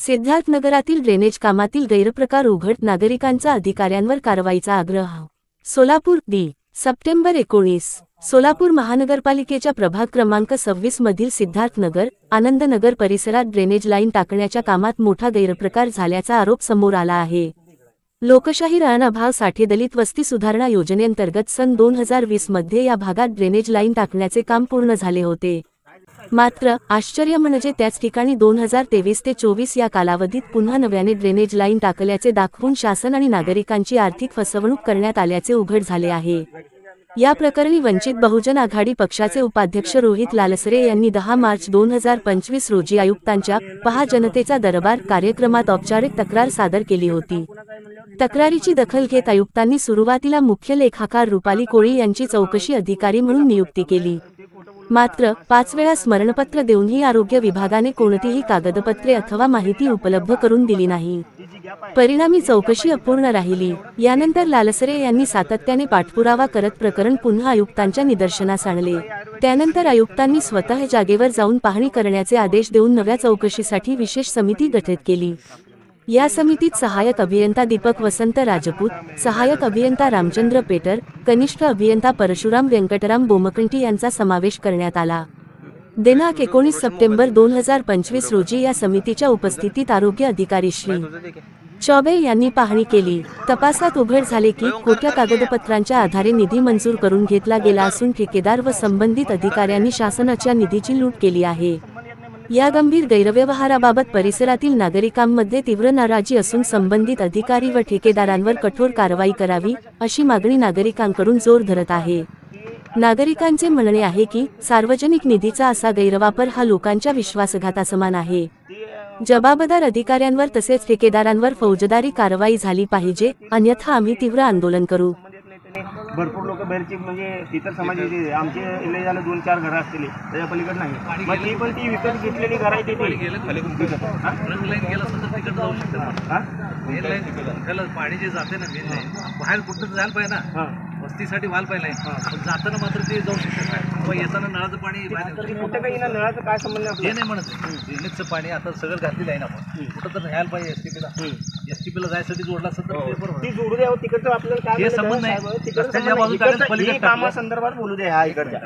सिद्धार्थनगरातील drainage कामातील गैरप्रकार उघड, नागरिकांचा अधिकाऱ्यांवर कारवाईचा आग्रह। सोलापूर सप्टेंबर 19 सोलापूर महानगरपालिकेच्या प्रभाग क्रमांक 26 मधील सिद्धार्थनगर, आनंदनगर परिसरात ड्रेनेज लाईन टाकण्याच्या कामात मोठा गैरप्रकार झाल्याचा आरोप समोर आला आहे। लोकशाही राणाभाऊ साठे दलित वस्ती सुधारणा योजनेअंतर्गत सन 2020 मध्ये या भागात ड्रेनेज लाईन टाकण्याचे काम पूर्ण झाले होते। मात्र आश्चर्य म्हणजे त्याच ठिकाणी 2023 ते 24 या कालावधीत पुन्हा नव्याने ड्रेनेज लाईन टाकल्याचे दाखवून शासन आणि नागरिकांची आर्थिक फसवणूक करण्यात आल्याचे उघड झाले आहे। या प्रकरणी वंचित बहुजन आघाडी पक्षाचे उपाध्यक्ष रोहित लालसरे यांनी 10 मार्च 2025 रोजी आयुक्तांच्या पहा जनतेचा दरबार कार्यक्रमात औपचारिक तक्रार सादर केली होती। तक्रारीची दखल घेत आयुक्तांनी सुरुवातीला मुख्य लेखाकार रुपाली कोळी यांची चौकशी अधिकारी म्हणून नियुक्ती केली। मात्र 5 वेळा स्मरणपत्र देऊनही आरोग्य विभागाने कोणतीही कागदपत्रे अथवा माहिती उपलब्ध करून दिली नाही। परिणामी चौकशी अपूर्ण राहिली। यानंतर लालसरे यांनी सातत्याने पाठपुरावा करत प्रकरण पुन्हा आयुक्तांच्या निदर्शनास आणले। त्यानंतर आयुक्तांनी स्वतः जागेवर जाऊन पाहणी करण्याचे आदेश देऊन नव्या चौकशीसाठी विशेष समिती गठीत केली। या समितीत सहाय्यक अभियंता दीपक वसंत राजपूत, सहाय्यक अभियंता रामचंद्र पेटर, कनिष्ठ अभियंता परशुराम व्यंकटराम बोमकंटी यांचा समावेश करण्यात आला। दिनांक 19 सप्टेंबर 2025 रोजी या समितीच्या उपस्थितीत आरोग्य अधिकारी श्री चौबे यांनी पाहणी केली। तपासात उघड झाले की खोट्या कागदपत्रांच्या आधारे निधी मंजूर करून घेतला गेला असून ठेकेदार व संबंधित अधिकाऱ्यांनी शासनाच्या निधीची लूट केली आहे। या गंभीर गैरव्यवहाराबाबत परिसरातील नागरिकांमध्ये तीव्र नाराजी असून संबंधित अधिकारी व ठेकेदारांवर कठोर कारवाई करावी अशी मागणी नागरिकांकडून जोर धरत आहे। नागरिकांचे म्हणणे आहे की सार्वजनिक निधीचा असा गैरवापर हा लोकांच्या विश्वासघातासमान आहे। जबाबदार अधिकाऱ्यांवर तसेच ठेकेदारांवर फौजदारी कारवाई झाली पाहिजे, अन्यथा आम्ही तीव्र आंदोलन करू। भरपूर लोक बाहेरची म्हणजे इतर समाजाचे आमचे इले झालं 2-4 घरं असतील त्याच्या पलीकडे नाही, मग ती पण ती विकत घेतलेली घरं आहे ते गेलं खाली लाईन गेला असं तर तिकडे जाऊ शकतो। मेन लाईन त्याला पाणी जे जाते ना मेन लाईन बाहेर कुठं जायला पाहिजे ना, वस्तीसाठी व्हायला पाहिजे। जाताना मात्र ते जाऊ शकत नाही किंवा येताना नळाचं पाणी बाहेर कुठं काही ना नळाचं काय संबंध हे नाही म्हणत। ड्रेनेजचं पाणी आता सगळं घातलेलं आहे ना, आपण कुठं तर न्यायला पाहिजे। एसटीपीला जायसाठी जोडला असं तर ती जोडू द्यावं, तिकडचं आपल्याला काय संबंध नाही। कामासंदर्भात बोलू दे ह्या इकडच्या